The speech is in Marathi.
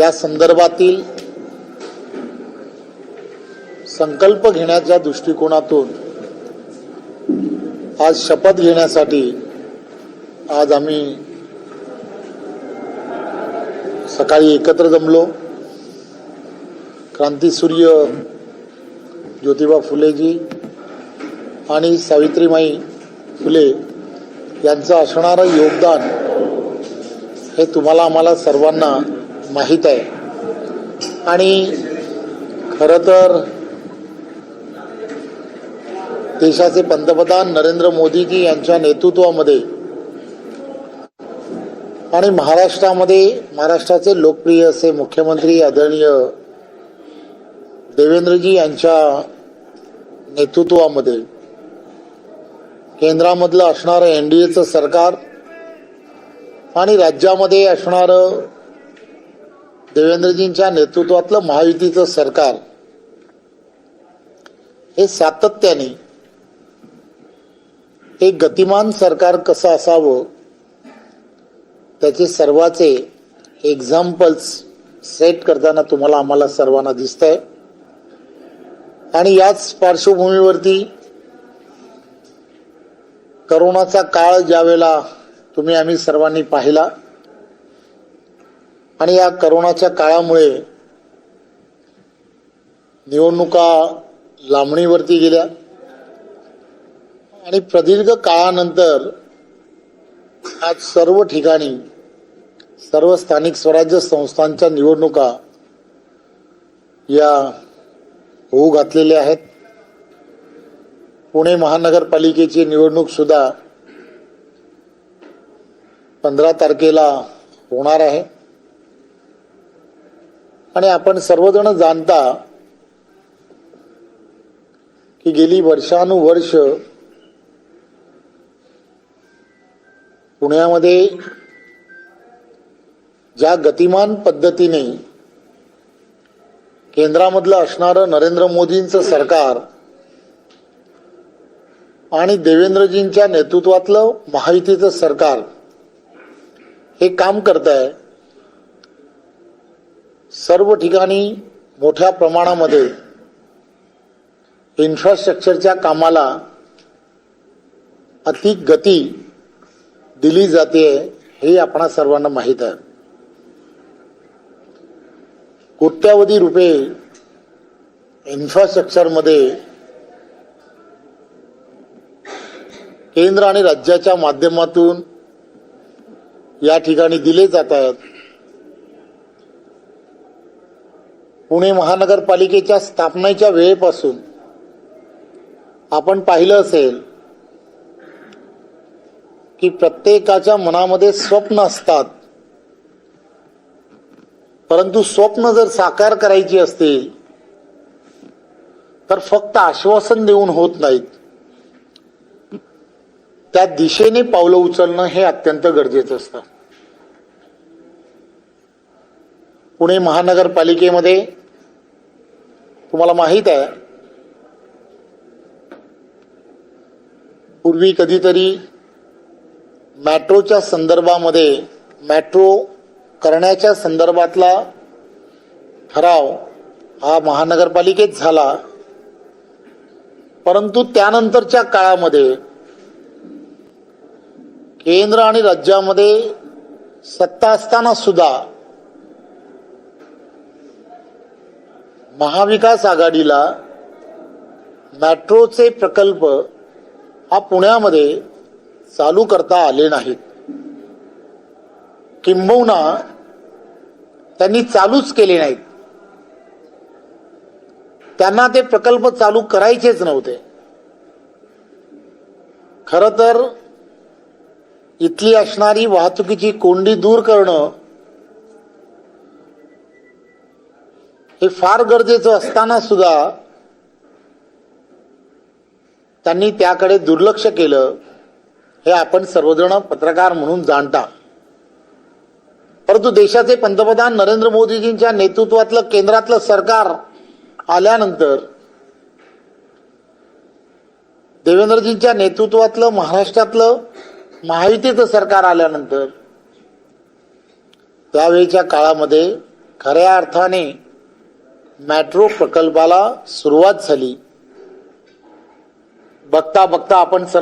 या संदर्भातील संकल्प घेण्याच्या दृष्टिकोनातून आज शपथ घेण्यासाठी आज आम्ही सकाळी एकत्र जमलो. क्रांतीसूर्य ज्योतिबा फुलेजी आणि सावित्रीमाई फुले यांचं असणारं योगदान हे तुम्हाला आम्हाला सर्वांना माहीत आहे. आणि खरं तर देशाचे पंतप्रधान नरेंद्र मोदीजी यांच्या नेतृत्वामध्ये आणि महाराष्ट्राचे लोकप्रिय असे मुख्यमंत्री आदरणीय देवेंद्रजी यांच्या नेतृत्वामध्ये केंद्रामधलं असणारं एनडीएचं सरकार आणि राज्यामध्ये असणारं देवेंद्रजींच्या नेतृत्वातलं महायुतीचं सरकार हे सातत्याने एक गतिमान सरकार कसं असावं त्याचे सर्वाचे एक्झाम्पल्स सेट करताना तुम्हाला आम्हाला सर्वांना दिसतंय. आणि याच पार्श्वभूमीवरती करोनाचा काळ ज्यावेळेला आम्ही सर्वांनी पाहिला आणि या करोनाच्या काळामुळे निवडणुका लांबणीवरती गेल्या आणि प्रदीर्घ काळानंतर आज सर्व ठिकाणी सर्व स्थानिक स्वराज्य संस्थांच्या निवडणुका या होऊ घातलेल्या आहेत. पुणे महानगरपालिकेची निवडणूक सुद्धा 15 तारखेला होणार आहे. आणि आपण सर्वजण जाणता की गेली वर्षानुवर्ष पुण्यामध्ये ज्या गतिमान पद्धतीने केंद्रामधलं असणारं नरेंद्र मोदींचं सरकार आणि देवेंद्रजींच्या नेतृत्वातलं महायुतीचं सरकार हे काम करत आहे. सर्व ठिकाणी मोठ्या प्रमाणामध्ये इन्फ्रास्ट्रक्चरच्या कामाला अधिक गती दिली जाते हे आपणा सर्वांना माहीत आहे. कोट्यावधी रुपये इन्फ्रास्ट्रक्चरमध्ये केंद्र आणि राज्याच्या माध्यमातून या ठिकाणी दिले जात आहेत. पुणे महानगरपालिकेच्या स्थापनेच्या वेळेपासून आपण पाहिलं असेल की प्रत्येकाच्या मनामध्ये स्वप्न असतात, परंतु स्वप्न जर साकार करायची असतील तर फक्त आश्वासन देऊन होत नाहीत, त्या दिशेने पावलं उचलणं हे अत्यंत गरजेचं असतं. पुणे महानगरपालिकेमध्ये तुम्हाला माहीत आहे पूर्वी कधीतरी मेट्रोच्या संदर्भामध्ये मेट्रो करण्याच्या संदर्भातला ठराव हा महानगरपालिकेत झाला, परंतु त्यानंतरच्या काळामध्ये केंद्र आणि राज्यामध्ये सत्ता असताना सुद्धा महाविकास आघाडीला मेट्रोचे प्रकल्प हा पुण्यामध्ये चालू करता आले नाहीत. किंबहुना त्यांनी चालूच केले नाहीत. त्यांना ते प्रकल्प चालू करायचेच नव्हते. खरं तर इथली असणारी वाहतुकीची कोंडी दूर करणं हे फार गरजेचं असताना सुद्धा त्यांनी त्याकडे दुर्लक्ष केलं हे आपण सर्वजण पत्रकार म्हणून जाणता. परंतु देशाचे पंतप्रधान नरेंद्र मोदीजींच्या नेतृत्वातलं केंद्रातलं सरकार आल्यानंतर, देवेंद्रजींच्या नेतृत्वातलं महाराष्ट्रातलं महायुतीचं सरकार आल्यानंतर त्यावेळेच्या काळामध्ये खऱ्या अर्थाने मेट्रो प्रकल्पाला सुरुवात झाली. बघता बघता आपण सर्व